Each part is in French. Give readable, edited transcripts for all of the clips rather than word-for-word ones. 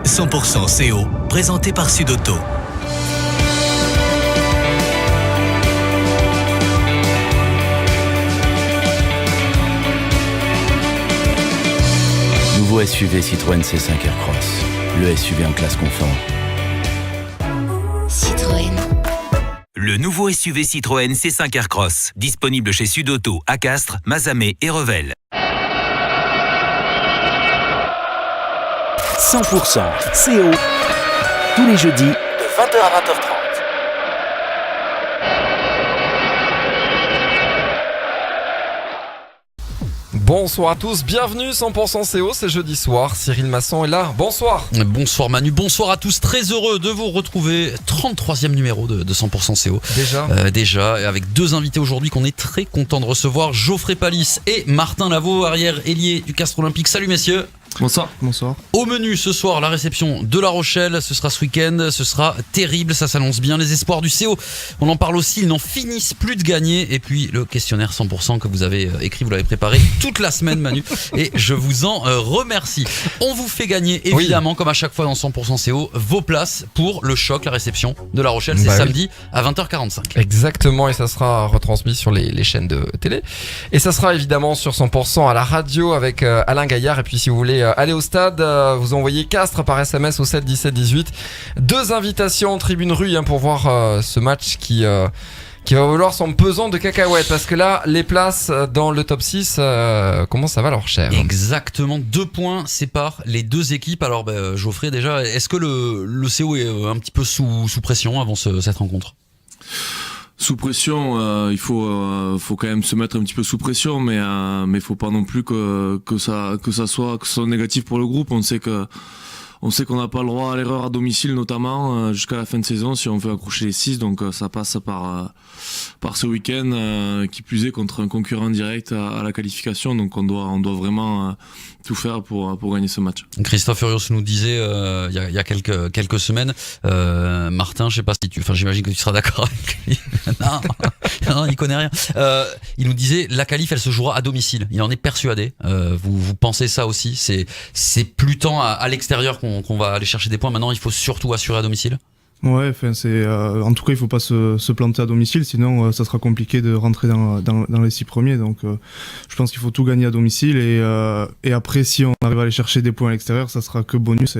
100% CO, présenté par Sud-Auto. Nouveau SUV Citroën C5 Aircross, le SUV en classe confort. Citroën. Le nouveau SUV Citroën C5 Aircross, disponible chez Sud-Auto, à Castres, Mazamet et Revel. 100% CO, tous les jeudis, de 20h à 20h30. Bonsoir à tous, bienvenue 100% CO, c'est jeudi soir, Cyril Masson est là, bonsoir. Bonsoir Manu, bonsoir à tous, très heureux de vous retrouver, 33e numéro de 100% CO. Déjà, avec deux invités aujourd'hui qu'on est très content de recevoir, Geoffrey Palis et Martin Lavaux, arrière ailier du Castres Olympique. Salut messieurs. Bonsoir. Au menu ce soir, la réception de La Rochelle, ce sera ce week-end, ce sera terrible, ça s'annonce bien. Les espoirs du CO, on en parle aussi, ils n'en finissent plus de gagner. Et puis le questionnaire 100% que vous avez écrit, vous l'avez préparé toute la semaine Manu, et je vous en remercie. On vous fait gagner évidemment, comme à chaque fois dans 100% CO, vos places pour le choc, la réception de La Rochelle, c'est samedi à 20h45. Exactement, et ça sera retransmis sur les chaînes de télé. Et ça sera évidemment sur 100% à la radio avec Alain Gaillard. Et puis si vous voulez aller au stade, vous envoyez Castres par SMS au 7 17 18. Deux invitations en tribune rue pour voir ce match qui va valoir son pesant de cacahuètes, parce que là les places dans le top 6 commencent à valoir cher. Exactement, 2 points séparent les deux équipes. Alors Geoffrey, déjà, est-ce que le CO est un petit peu sous pression avant cette rencontre ? Sous pression, il faut quand même se mettre un petit peu sous pression, mais faut pas non plus que ça soit négatif pour le groupe. On sait qu'on n'a pas le droit à l'erreur à domicile, notamment jusqu'à la fin de saison, si on veut accrocher les 6. Donc ça passe par ce week-end, qui plus est contre un concurrent direct à la qualification. Donc on doit vraiment tout faire pour gagner ce match. Christophe Furios nous disait il y a quelques semaines, Martin, je sais pas si j'imagine que tu seras d'accord avec lui. non, il connaît rien. Il nous disait la qualif, elle se jouera à domicile. Il en est persuadé. Vous pensez ça aussi ? C'est plus tant à l'extérieur qu'on va aller chercher des points. Maintenant, il faut surtout assurer à domicile. Ouais, en tout cas, il faut pas se planter à domicile, sinon ça sera compliqué de rentrer dans les 6 premiers. Donc, je pense qu'il faut tout gagner à domicile, et après, si on arrive à aller chercher des points à l'extérieur, ça sera que bonus,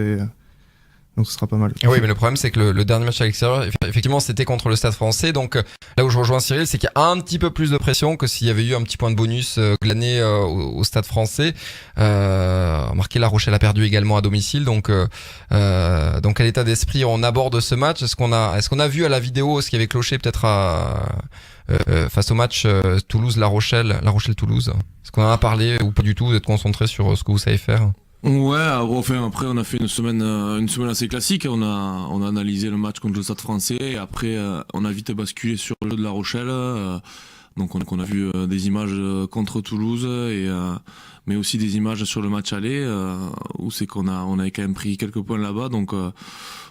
donc ce sera pas mal. Oui, mais le problème, c'est que le dernier match à l'extérieur, effectivement, c'était contre le Stade Français. Donc là où je rejoins Cyril, c'est qu'il y a un petit peu plus de pression que s'il y avait eu un petit point de bonus glané au Stade Français. Remarquez, La Rochelle a perdu également à domicile. Donc quel état d'esprit on aborde ce match ? Est-ce qu'on a vu à la vidéo ce qui avait cloché peut-être face au match Toulouse-La Rochelle-Toulouse ? Est-ce qu'on en a parlé ou pas du tout ? Vous êtes concentré sur ce que vous savez faire ? Ouais, après on a fait une semaine assez classique. On a analysé le match contre le Stade Français, et après on a vite basculé sur le jeu de La Rochelle. Donc on a vu des images contre Toulouse, mais aussi des images sur le match aller, où c'est qu'on avait quand même pris quelques points là-bas. Donc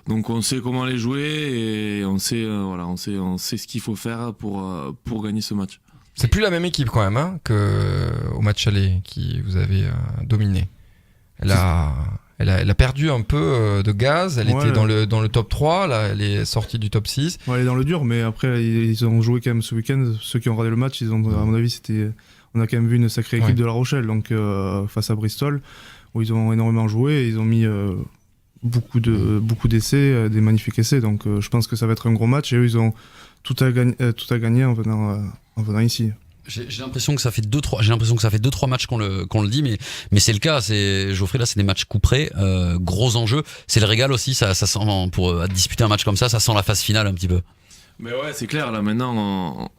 on sait comment les jouer, et on sait ce qu'il faut faire pour gagner ce match. C'est plus la même équipe quand même que au match aller qui vous avez dominé. Elle a perdu un peu de gaz, elle était dans le top 3, là, elle est sortie du top 6. Ouais, elle est dans le dur, mais après, ils ont joué quand même ce week-end. Ceux qui ont regardé le match, à mon avis, on a quand même vu une sacrée équipe de La Rochelle, donc face à Bristol, où ils ont énormément joué, ils ont mis beaucoup d'essais, des magnifiques essais, donc je pense que ça va être un gros match, et eux, ils ont tout à gagner en venant ici. J'ai l'impression que ça fait 2-3 matchs qu'on le dit, mais c'est le cas. Geoffrey, là, c'est des matchs couperés, gros enjeux. C'est le régal aussi, ça sent, pour disputer un match comme ça sent la phase finale un petit peu. Mais ouais, c'est clair, là maintenant,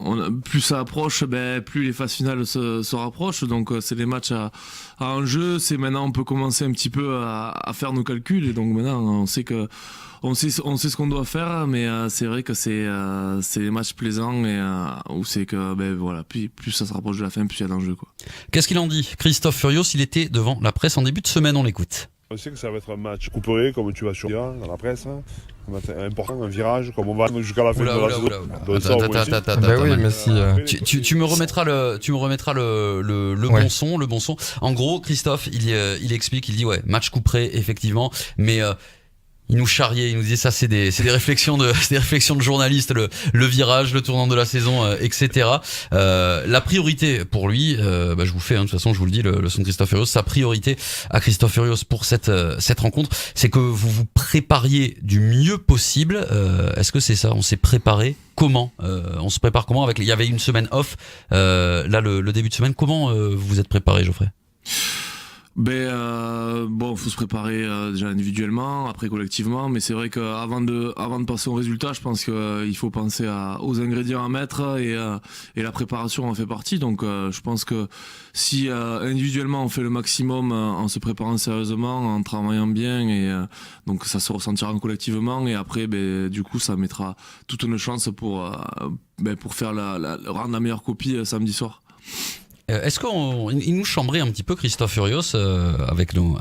plus ça approche, plus les phases finales se rapprochent. Donc c'est des matchs à enjeu. C'est maintenant, on peut commencer un petit peu à faire nos calculs. Et donc maintenant, on sait ce qu'on doit faire, mais c'est vrai que c'est des matchs plaisants, et où c'est que plus ça se rapproche de la fin, plus il y a d'enjeux, quoi. Qu'est-ce qu'il en dit, Christophe Furios? Il était devant la presse en début de semaine, on l'écoute. On sait que ça va être un match coupé, comme tu vas sur dans la presse. Important, un virage, comme on va jusqu'à la fin de la saison. Oui, mais si, tu me remettras le bon son. En gros, Christophe, il explique, il dit match couperé, effectivement, mais Il nous charriait, il nous disait ça, c'est des réflexions de journalistes, le virage, le tournant de la saison, etc. La priorité pour lui, je vous fais, de toute façon, je vous le dis, le son de Christophe Furios, sa priorité à Christophe Furios pour cette rencontre, c'est que vous vous prépariez du mieux possible. Est-ce que c'est ça? On s'est préparé comment? On se prépare comment? Il y avait une semaine off, là le début de semaine. Comment vous vous êtes préparé, Geoffrey? Faut se préparer déjà individuellement, après collectivement, mais c'est vrai qu'avant de passer au résultat, je pense qu'il faut penser aux ingrédients à mettre et la préparation en fait partie. Donc je pense que si individuellement on fait le maximum en se préparant sérieusement, en travaillant bien, et donc ça se ressentira collectivement, et après du coup ça mettra toute une chance pour faire rendre la meilleure copie samedi soir. Est-ce qu'il nous chambrait un petit peu, Christophe Furios, avec nos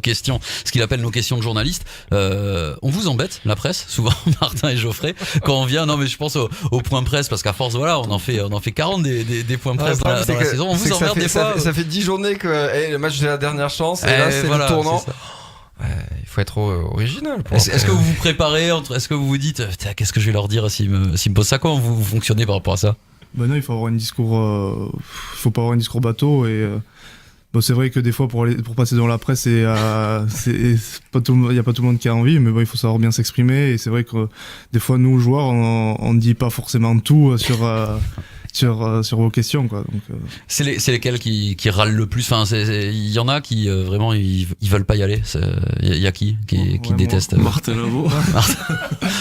questions, ce qu'il appelle nos questions de journalistes? On vous embête, la presse, souvent, Martin et Geoffrey, quand on vient. Non, mais je pense au point presse, parce qu'à force, voilà, on en fait 40 des points presse dans la saison. On vous emmerde des fois. Ça fait 10 journées que le match de la dernière chance, et là, c'est le tournant. Il faut être original. Est-ce que vous vous préparez? Est-ce que vous vous dites, qu'est-ce que je vais leur dire s'ils me posent ça? Comment vous fonctionnez par rapport à ça? Non, il faut avoir faut pas avoir un discours bateau, et c'est vrai que des fois pour passer dans la presse, il y a pas tout le monde qui a envie, mais il faut savoir bien s'exprimer, et c'est vrai que des fois nous joueurs on ne dit pas forcément tout sur vos questions, quoi. Donc c'est lesquels qui râlent le plus? Enfin, il y en a qui vraiment ils veulent pas y aller. Il y a qui déteste? Martin Lavaux.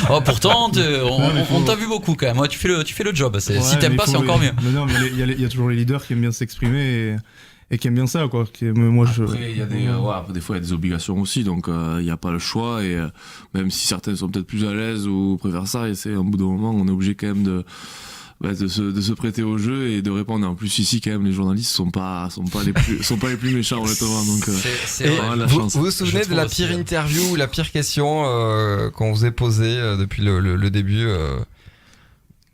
Oh, pourtant on t'a vu beaucoup quand même. Moi, tu fais le job. Si t'aimes pas, c'est encore mieux. Mais non, mais il y a toujours les leaders qui aiment bien s'exprimer et qui aiment bien ça, quoi. Après, il y a des fois il y a des obligations aussi, donc il n'y a pas le choix, et même si certains sont peut-être plus à l'aise ou préfèrent ça, et c'est au bout d'un moment on est obligé quand même de se prêter au jeu et de répondre. En plus ici quand même les journalistes sont pas les plus méchants, honnêtement, donc c'est vrai. Vous vous souvenez de la pire interview ou la pire question qu'on vous ait posée depuis le début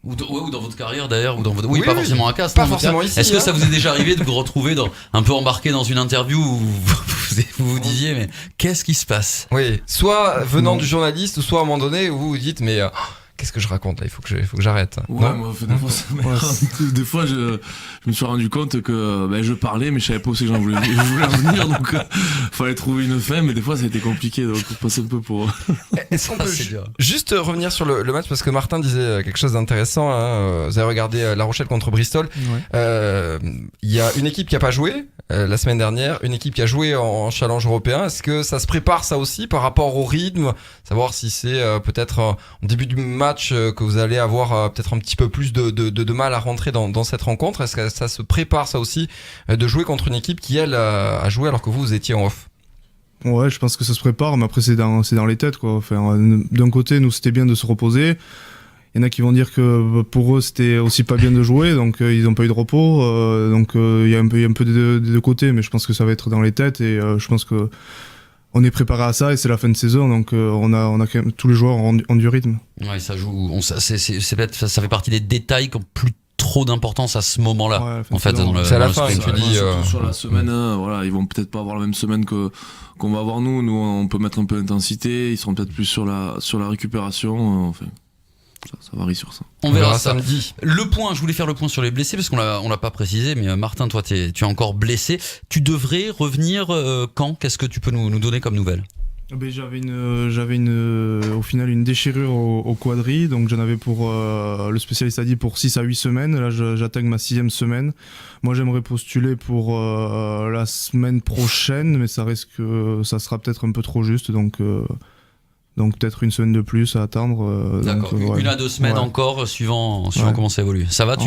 ou dans votre carrière d'ailleurs, ou dans votre... pas forcément à Castres, pas forcément ici. Est-ce que ça vous est déjà arrivé de vous retrouver un peu embarqué dans une interview où vous disiez mais qu'est-ce qui se passe? Oui, soit venant du journaliste, ou soit à un moment donné où vous vous dites mais qu'est-ce que je raconte là? Il faut que j'arrête. Ouais, moi, des fois, je me suis rendu compte que je parlais, mais je savais pas où c'est que je voulais en venir, donc fallait trouver une fin, mais des fois ça a été compliqué, donc on passe un peu pour. Est-ce qu'on peut juste revenir sur le match, parce que Martin disait quelque chose d'intéressant, hein, vous avez regardé La Rochelle contre Bristol. Il y a une équipe qui a pas joué la semaine dernière, une équipe qui a joué en challenge européen. Est-ce que ça se prépare ça aussi par rapport au rythme, savoir si c'est peut-être en début du match que vous allez avoir peut-être un petit peu plus de mal à rentrer dans cette rencontre? Est-ce que ça se prépare ça aussi de jouer contre une équipe qui elle a joué alors que vous étiez en off? Ouais, je pense que ça se prépare, mais après c'est dans les têtes, quoi. Enfin, d'un côté nous c'était bien de se reposer. Il y en a qui vont dire que pour eux c'était aussi pas bien de jouer, donc ils n'ont pas eu de repos, donc il y a un peu des deux côtés, mais je pense que ça va être dans les têtes, et je pense que on est préparé à ça, et c'est la fin de saison, donc on a quand même, tous les joueurs ont du rythme. Ouais, ça joue. Ça fait partie des détails qui ont plus trop d'importance à ce moment-là. Ouais, en fait, c'est à la fin. Tu dis sur la semaine, ils vont peut-être pas avoir la même semaine qu'on va avoir nous. Nous, on peut mettre un peu d'intensité. Ils seront peut-être plus sur la récupération. Enfin, ça varie sur ça. On verra samedi. Je voulais faire le point sur les blessés parce qu'on l'a pas précisé, mais Martin, toi, tu es encore blessé. Tu devrais revenir quand? Qu'est-ce que tu peux nous donner comme nouvelle? J'avais au final une déchirure au quadri, donc j'en avais pour le spécialiste a dit pour 6 à 8 semaines. Là j'attaque ma 6e semaine. Moi j'aimerais postuler pour la semaine prochaine, mais ça sera peut-être un peu trop juste, donc peut-être une semaine de plus à attendre. D'accord, donc, 1 à 2 semaines encore, suivant comment ça évolue. Ça va,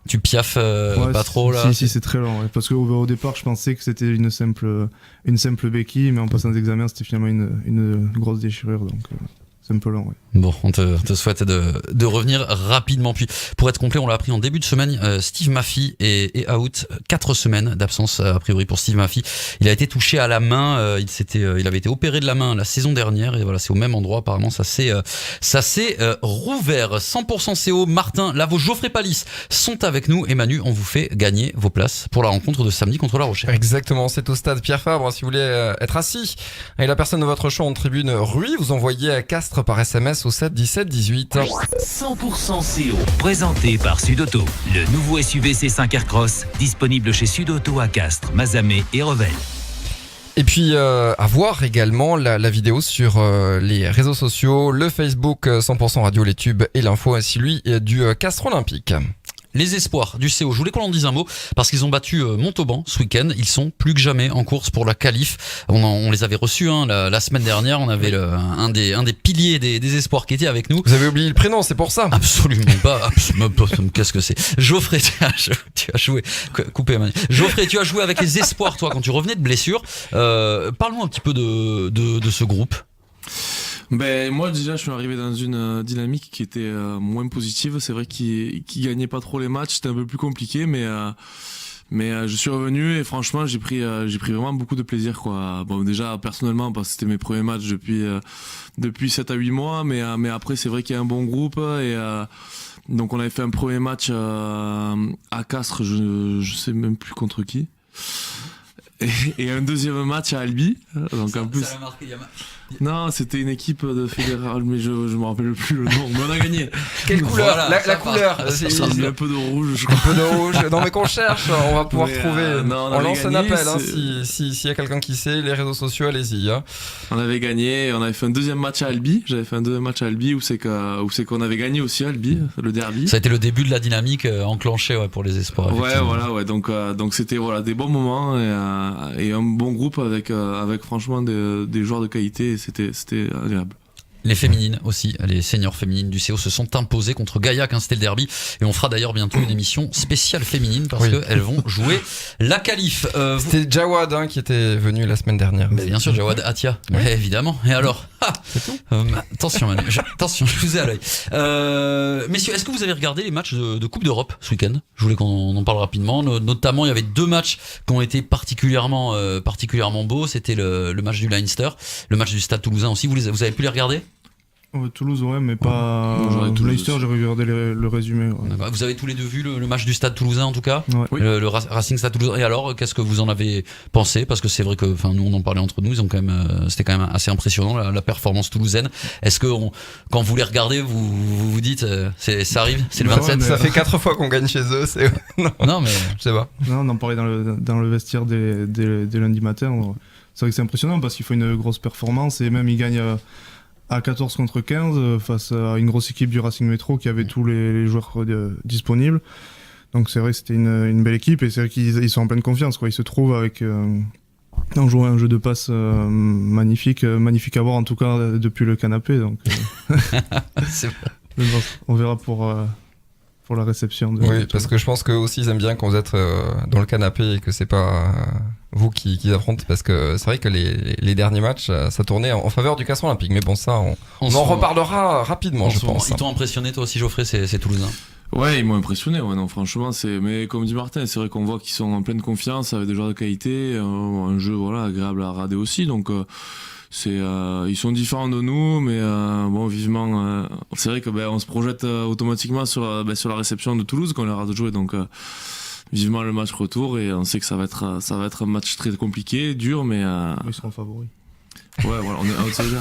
tu piaffes pas trop là? Si, c'est très long, parce qu'au départ je pensais que c'était une simple béquille, mais en passant des examens c'était finalement une grosse déchirure. Donc, c'est un peu long. Ouais. Bon, on te souhaite de revenir rapidement. Puis, pour être complet, on l'a appris en début de semaine, Steve Maffey est out. 4 semaines d'absence, a priori, pour Steve Maffey. Il a été touché à la main. Il avait été opéré de la main la saison dernière. Et voilà, c'est au même endroit. Apparemment, ça s'est rouvert. 100% CO, Martin Lavaux, Geoffrey Palis sont avec nous. Et Manu, on vous fait gagner vos places pour la rencontre de samedi contre La Rochelle. Exactement, c'est au stade Pierre Fabre. Si vous voulez être assis avec la personne de votre choix en tribune Rui, vous envoyez à Castres par SMS au 7 17 18. 100% CO, présenté par Sudauto. Le nouveau SUV C5 Aircross, disponible chez Sudauto à Castres, Mazamet et Revel. Et puis à voir également la vidéo sur les réseaux sociaux, le Facebook 100% Radio Les Tubes et l'info, ainsi lui du Castres Olympique. Les espoirs du CO, je voulais qu'on en dise un mot parce qu'ils ont battu Montauban ce week-end. Ils sont plus que jamais en course pour la qualif. On les avait reçus la semaine dernière. On avait un des piliers des espoirs qui était avec nous. Vous avez oublié le prénom, c'est pour ça. Absolument pas. Qu'est-ce que c'est? Geoffrey, tu as joué. Coupé, Manu. Geoffrey, tu as joué avec les espoirs, toi, quand tu revenais de blessure. Parle-nous un petit peu de ce groupe. Ben moi déjà je suis arrivé dans une dynamique qui était moins positive. C'est vrai qu'ils gagnaient pas trop les matchs, c'était un peu plus compliqué, mais je suis revenu et franchement j'ai pris vraiment beaucoup de plaisir quoi. Bon déjà personnellement parce que c'était mes premiers matchs depuis 7 à 8 mois, mais après c'est vrai qu'il y a un bon groupe et donc on avait fait un premier match à Castres, je sais même plus contre qui. Et un deuxième match à Albi. Donc en plus. Non, c'était une équipe de fédérale, mais je me rappelle plus le nom. Mais on a gagné. Quelle couleur? La couleur. Il y a un peu de rouge, je crois. Un peu de rouge. Non, mais qu'on cherche, on va pouvoir trouver. On lance un appel, s'il y a quelqu'un qui sait, les réseaux sociaux, allez-y. Hein. On avait gagné, on avait fait un deuxième match à Albi. J'avais fait un deuxième match à Albi où c'est qu'on avait gagné aussi à Albi, le derby. Ça a été le début de la dynamique enclenchée pour les espoirs. Ouais, voilà, ouais. Donc c'était des bons moments et un bon groupe avec franchement des joueurs de qualité. C'était agréable. Les féminines aussi, les seniors féminines du CO se sont imposées contre Gaillac, c'était le derby. Et on fera d'ailleurs bientôt une émission spéciale féminine parce qu'elles vont jouer la qualif. C'était Jawad qui était venu la semaine dernière. Mais bien sûr, Jawad Atia, évidemment. Et alors c'est tout. Attention Manu, attention, je vous ai à l'œil. Messieurs, est-ce que vous avez regardé les matchs de Coupe d'Europe ce week-end? Je voulais qu'on en parle rapidement. Notamment, il y avait 2 matchs qui ont été particulièrement beaux. C'était le match du Leinster, le match du Stade Toulousain aussi. Vous avez pu les regarder? Toulouse, ouais, mais pas. Leicester, j'ai regardé le résumé. Ouais. Vous avez tous les deux vu le match du Stade Toulousain en tout cas, ouais. Le Racing Stade Toulousain. Et alors, qu'est-ce que vous en avez pensé? Parce que c'est vrai que, nous on en parlait entre nous, c'était quand même assez impressionnant la performance toulousaine. Est-ce que quand vous les regardez, vous dites, ça arrive, c'est le 27? Ça fait 4 fois qu'on gagne chez eux. Non, mais je sais pas. Non, on en parlait dans le vestiaire dès lundi matin. C'est vrai que c'est impressionnant parce qu'il faut une grosse performance et même ils gagnent. À 14 contre 15 face à une grosse équipe du Racing Métro qui avait tous les joueurs disponibles. Donc c'est vrai que c'était une belle équipe et c'est vrai qu'ils sont en pleine confiance. Ils se trouvent avec en jouant un jeu de passe magnifique à voir en tout cas depuis le canapé. Donc, c'est vrai. Bon, on verra pour la réception. Oui, parce que je pense qu'eux aussi ils aiment bien quand vous êtes dans le canapé et que c'est pas vous qui affrontez, parce que c'est vrai que les derniers matchs ça tournait en faveur du Castres Olympique, mais bon ça on en reparlera rapidement je pense. Ils t'ont impressionné toi aussi Geoffrey, ces Toulousains? Ouais, ils m'ont impressionné, ouais, non, franchement, mais comme dit Martin, c'est vrai qu'on voit qu'ils sont en pleine confiance avec des joueurs de qualité, un jeu agréable à regarder aussi, donc ils sont différents de nous, mais vivement, c'est vrai que on se projette automatiquement sur la réception de Toulouse qu'on leur a joué, donc vivement le match retour, et on sait que ça va être un match très compliqué, dur, mais ils seront favoris. Ouais, voilà, on est outsider.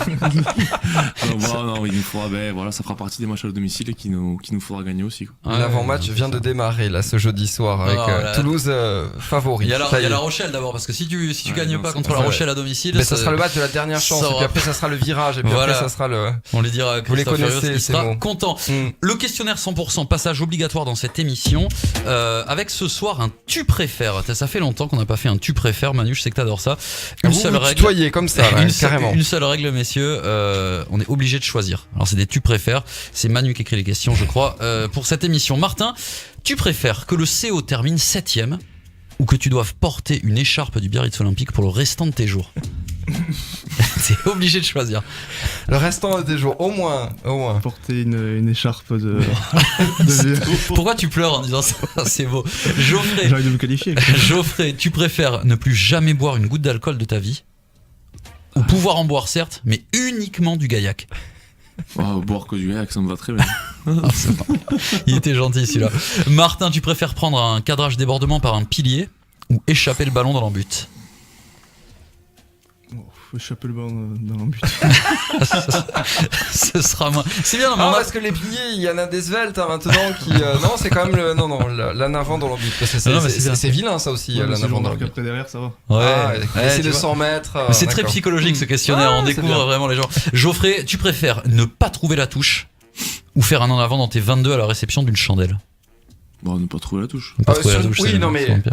Non, il nous faudra, ça fera partie des matchs à domicile qu'il nous faudra gagner aussi. Quoi. L'avant-match vient de démarrer là ce jeudi soir avec Toulouse favori. Il y a La Rochelle d'abord, parce que si tu gagnes pas contre La Rochelle à domicile, mais ça sera le match de la dernière chance. Et puis après ça sera le virage, et puis après ça sera le. On les dira. Vous les connaissez, il sera content. Le questionnaire 100%, passage obligatoire dans cette émission, avec ce soir un tu préfères. Ça fait longtemps qu'on n'a pas fait un tu préfères, Manu. Je sais que t'adores ça. Une seule règle. Tutoyer comme ça. Carrément. Une seule règle, messieurs, on est obligé de choisir. Alors c'est des tu préfères, c'est Manu qui écrit les questions je crois pour cette émission. Martin, tu préfères que le CO termine 7ème ou que tu doives porter une écharpe du Biarritz Olympique pour le restant de tes jours? T'es obligé de choisir. Le restant des jours, au moins. Porter une écharpe de vieux. Pourquoi tu pleures en disant ça? C'est beau. Geoffrey, J'ai envie de me qualifier. Geoffrey, tu préfères ne plus jamais boire une goutte d'alcool de ta vie ou pouvoir en boire certes, mais uniquement du gaillac? Boire que du gaillac, ça me va très bien. Il était gentil celui-là. Martin, tu préfères prendre un cadrage débordement par un pilier ou échapper le ballon dans l'embut? Faut échapper le ballon dans l'embut. Ce sera moins. C'est bien, parce que les piliers, il y en a des sveltes maintenant qui. Non, c'est quand même l'un avant dans l'embut. C'est vilain ça aussi, l'un avant dans l'embut. Après derrière, ça va. Ouais. Essayer de 100 mètres. Mais c'est très psychologique ce questionnaire, on découvre vraiment les gens. Geoffrey, tu préfères ne pas trouver la touche ou faire un en avant dans tes 22 à la réception d'une chandelle? Ne pas trouver la touche.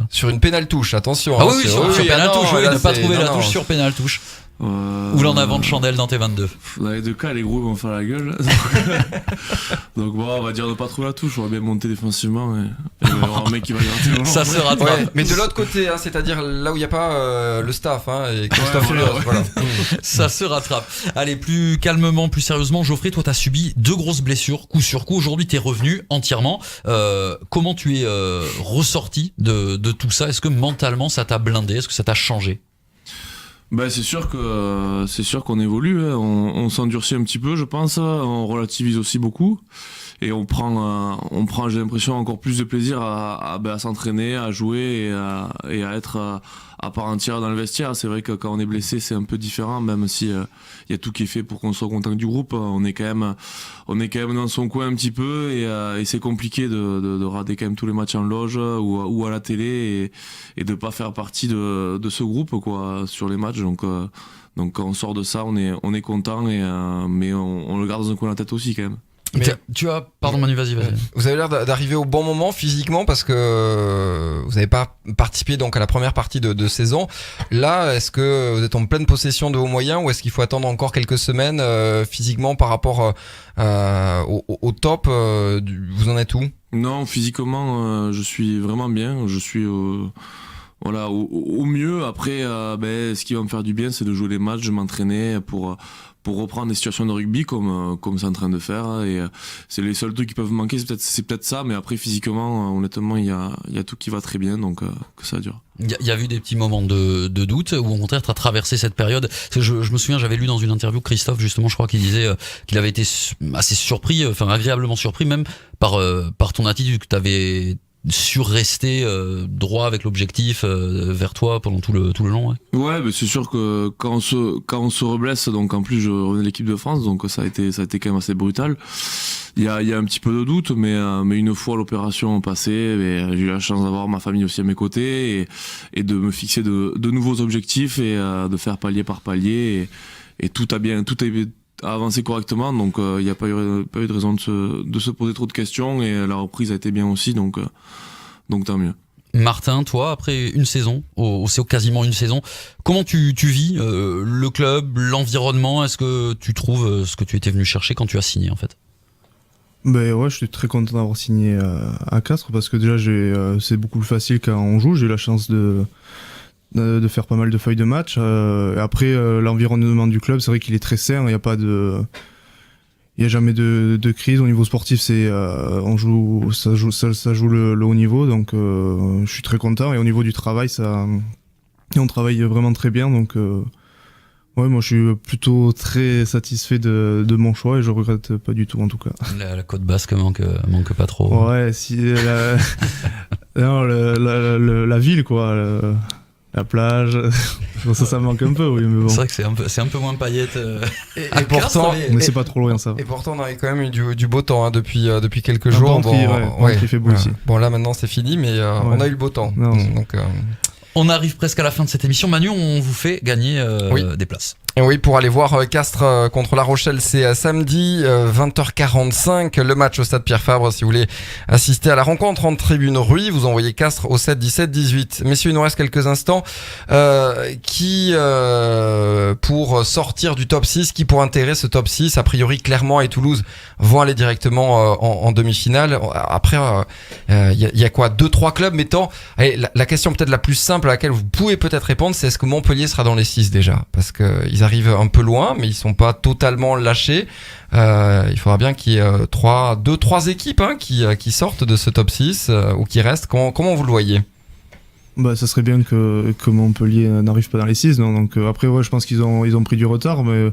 Sur une pénale touche, attention. Ah oui, sur pénale touche, ne pas trouver la touche sur pénale touche. Ou l'en avant de chandelle dans tes 22. Dans les deux cas, les gros vont faire la gueule. Donc on va dire ne pas trouver la touche, on va bien monter défensivement et il va y avoir un mec qui va gratter le ballon. Ça se rattrape. Ouais, mais de l'autre côté, c'est-à-dire là où il n'y a pas le staff et Christophe voilà. Ça se rattrape. Allez, plus calmement, plus sérieusement, Geoffrey, toi t'as subi 2 grosses blessures, coup sur coup. Aujourd'hui t'es revenu entièrement. Comment tu es ressorti de tout ça? Est-ce que mentalement ça t'a blindé? Est-ce que ça t'a changé? C'est sûr qu'on évolue, hein. On s'endurcit un petit peu, je pense, on relativise aussi beaucoup et on prend j'ai l'impression encore plus de plaisir à s'entraîner, à jouer et à être à part entière dans le vestiaire. C'est vrai que quand on est blessé, c'est un peu différent, même si y a tout qui est fait pour qu'on soit au contact du groupe. On est quand même dans son coin un petit peu et c'est compliqué de rater quand même tous les matchs en loge ou à la télé et de pas faire partie de ce groupe quoi sur les matchs. Donc quand on sort de ça, on est content mais on le garde dans un coin de la tête aussi quand même. Tu as... Pardon Manu, vas-y. Vous avez l'air d'arriver au bon moment physiquement parce que vous n'avez pas participé donc à la première partie de saison. Là, est-ce que vous êtes en pleine possession de vos moyens ou est-ce qu'il faut attendre encore quelques semaines physiquement par rapport au top vous en êtes où? Non, physiquement, je suis vraiment bien. Je suis au mieux. Après, ce qui va me faire du bien, c'est de jouer les matchs, de m'entraîner pour reprendre des situations de rugby comme c'est en train de faire et c'est les seuls trucs qui peuvent manquer, c'est peut-être ça, mais après physiquement honnêtement il y a tout qui va très bien, donc que ça dure. Il y a eu des petits moments de doute ou au contraire tu as traversé cette période? Parce que je me souviens, j'avais lu dans une interview Christophe justement, je crois qu'il disait qu'il avait été assez surpris, agréablement surpris même par ton attitude, que tu avais su rester droit avec l'objectif vers toi pendant tout le long. Ouais, mais c'est sûr que quand on se reblesse, donc en plus je revenais de l'équipe de France, donc ça a été quand même assez brutal. Il y a un petit peu de doute, mais une fois l'opération passée, j'ai eu la chance d'avoir ma famille aussi à mes côtés et de me fixer de nouveaux objectifs et de faire palier par palier et tout a avancé correctement, donc il n'y a pas eu de raison de se poser trop de questions et la reprise a été bien aussi, donc tant mieux. Martin, toi, après une saison, au CO, quasiment une saison, comment tu vis le club, l'environnement? Est-ce que tu trouves ce que tu étais venu chercher quand tu as signé en fait? Ouais, je suis très content d'avoir signé à Castres parce que déjà c'est beaucoup plus facile quand on joue. J'ai eu la chance de faire pas mal de feuilles de match. Après, l'environnement du club, c'est vrai qu'il est très sain. Il n'y a jamais de crise au niveau sportif. Ça joue le haut niveau, donc je suis très content. Et au niveau du travail, on travaille vraiment très bien. Donc moi je suis plutôt très satisfait de mon choix et je regrette pas du tout en tout cas. La côte basque manque pas trop. Ouais, la ville quoi. La plage, ça me manque un peu, oui, mais bon. C'est vrai que c'est un peu moins paillettes. Et pourtant, mais c'est pas trop loin ça. Et pourtant, on a quand même eu du beau temps depuis quelques jours. Il fait beau ici. Bon, là maintenant c'est fini, mais on a eu le beau temps. On arrive presque à la fin de cette émission. Manu, on vous fait gagner des places. Et oui, pour aller voir Castres contre La Rochelle, c'est samedi 20h45 le match au stade Pierre Fabre. Si vous voulez assister à la rencontre en tribune Ruy, vous envoyez Castres au 7 17 18. Messieurs, il nous reste quelques instants. Qui pour sortir du top 6, qui pour intégrer ce top 6, a priori Clermont et Toulouse vont aller directement en demi-finale. Après, il y a quoi, 2-3 clubs mettant. Allez, la question peut-être la plus simple à laquelle vous pouvez peut-être répondre, c'est est-ce que Montpellier sera dans les 6 déjà? Parce que ils arrivent un peu loin, mais ils sont pas totalement lâchés. Il faudra bien qu'il y ait 2-3 équipes qui sortent de ce top 6 ou qui restent. Comment vous le voyez? Ça serait bien que Montpellier n'arrive pas dans les 6, non. Donc après, ouais, je pense qu'ils ont pris du retard, mais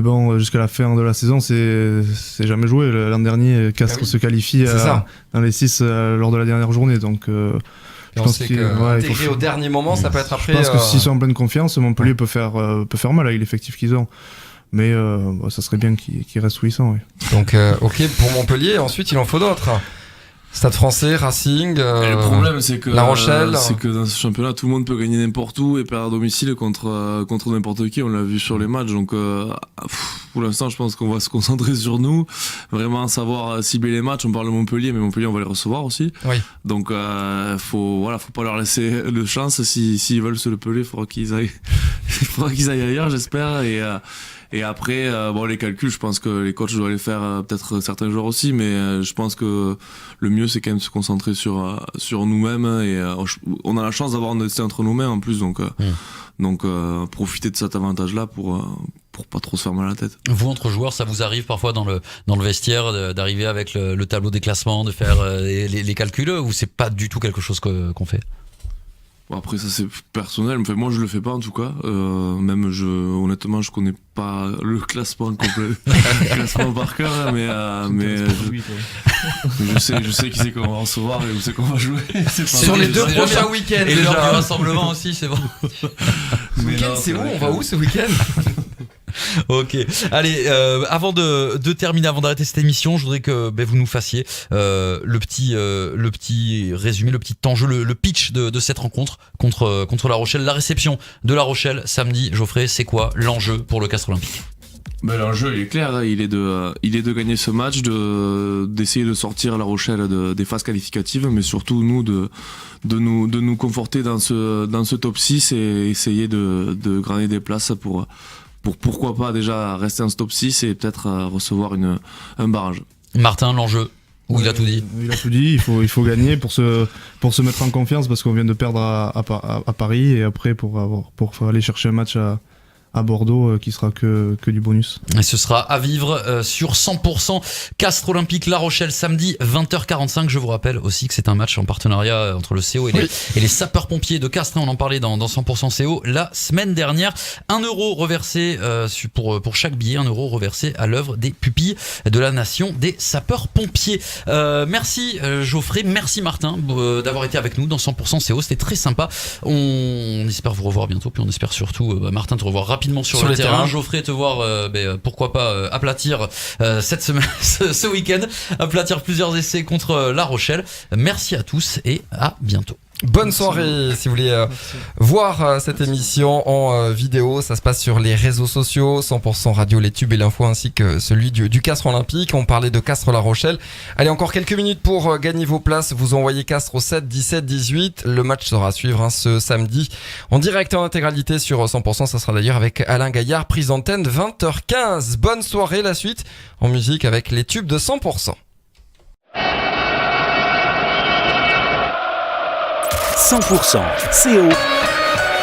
bon, jusqu'à la fin de la saison, c'est jamais joué. L'an dernier, Castres se qualifie dans les 6 lors de la dernière journée, donc je pense qu'intégrer au dernier moment, ça peut être après. Je pense que s'ils sont en pleine confiance, Montpellier peut faire mal avec l'effectif qu'ils ont. Mais ça serait bien qu'ils restent où ils sont. Oui. Donc, ok pour Montpellier. Ensuite, il en faut d'autres. Stade Français, Racing, le problème, c'est que La Rochelle. C'est que dans ce championnat, tout le monde peut gagner n'importe où et perdre à domicile contre n'importe qui. On l'a vu sur les matchs. Donc, pour l'instant, je pense qu'on va se concentrer sur nous, vraiment savoir cibler les matchs. On parle de Montpellier, mais Montpellier, on va les recevoir aussi. Oui. Donc, faut pas leur laisser de chance. S'ils veulent se le peler, il faudra qu'ils aillent ailleurs, j'espère. Et après, les calculs, je pense que les coachs doivent les faire, peut-être certains joueurs aussi, mais je pense que le mieux, c'est quand même de se concentrer sur nous-mêmes. Et on a la chance d'avoir un destin entre nos mains en plus, donc profiter de cet avantage-là pour pas trop se faire mal à la tête. Vous, entre joueurs, ça vous arrive parfois dans le vestiaire d'arriver avec le tableau des classements, de faire les calculs, ou c'est pas du tout quelque chose qu'on fait? Après, ça c'est personnel. Enfin, moi je le fais pas en tout cas. Honnêtement, je connais pas le classement complet, le classement par cœur, mais je sais qui c'est qu'on va recevoir et où c'est qu'on va jouer. Sur les 2 prochains week-ends. Et l'heure du rassemblement aussi, c'est bon. Ce week-end, c'est où? On va où ce week-end? Ok, allez, avant de terminer, avant d'arrêter cette émission, je voudrais que vous nous fassiez le petit résumé, le petit enjeu, le pitch de cette rencontre contre La Rochelle, la réception de La Rochelle samedi. Geoffrey, c'est quoi l'enjeu pour le Castres Olympique? L'enjeu il est clair, il est de gagner ce match, d'essayer de sortir La Rochelle des phases qualificatives, mais surtout nous de nous conforter dans ce top 6 et essayer de gagner des places pour pourquoi pas déjà rester en top 6 et peut-être recevoir un barrage. Martin, l'enjeu, il a tout dit. Il a tout dit, il faut gagner pour se mettre en confiance, parce qu'on vient de perdre à Paris, et après pour aller chercher un match à Bordeaux qui sera que du bonus. Et ce sera à vivre sur 100%. Castres Olympique La Rochelle samedi 20h45. Je vous rappelle aussi que c'est un match en partenariat entre le CO et les sapeurs-pompiers de Castres. On en parlait dans 100% CO la semaine dernière. 1 euro reversé pour chaque billet, 1 euro reversé à l'œuvre des pupilles de la nation des sapeurs-pompiers. Merci Geoffrey, merci Martin d'avoir été avec nous dans 100% CO. C'était très sympa. On espère vous revoir bientôt, puis on espère surtout Martin te revoir rapidement sur le terrain. Geoffrey, te voir pourquoi pas aplatir cette semaine, ce week-end, aplatir plusieurs essais contre La Rochelle. Merci à tous et à bientôt. Bonne soirée. Si vous voulez voir cette émission en vidéo, ça se passe sur les réseaux sociaux 100% Radio, les tubes et l'info, ainsi que celui du Castres Olympique. On parlait de Castres La Rochelle. Allez, encore quelques minutes pour gagner vos places. Vous envoyez Castres au 7 17 18. Le match sera à suivre ce samedi en direct et en intégralité sur 100%. Ça sera d'ailleurs avec Alain Gaillard, prise d'antenne 20h15. Bonne soirée. La suite en musique avec les tubes de 100%. 100% CO,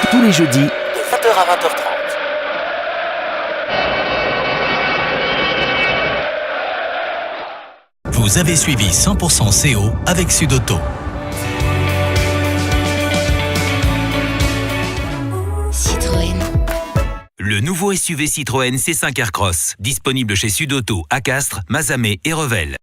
tous les jeudis de 20h à 20h30. Vous avez suivi 100% CO avec Sud-Auto. Citroën. Le nouveau SUV Citroën C5 Aircross, disponible chez Sud-Auto à Castres, Mazamet et Revel.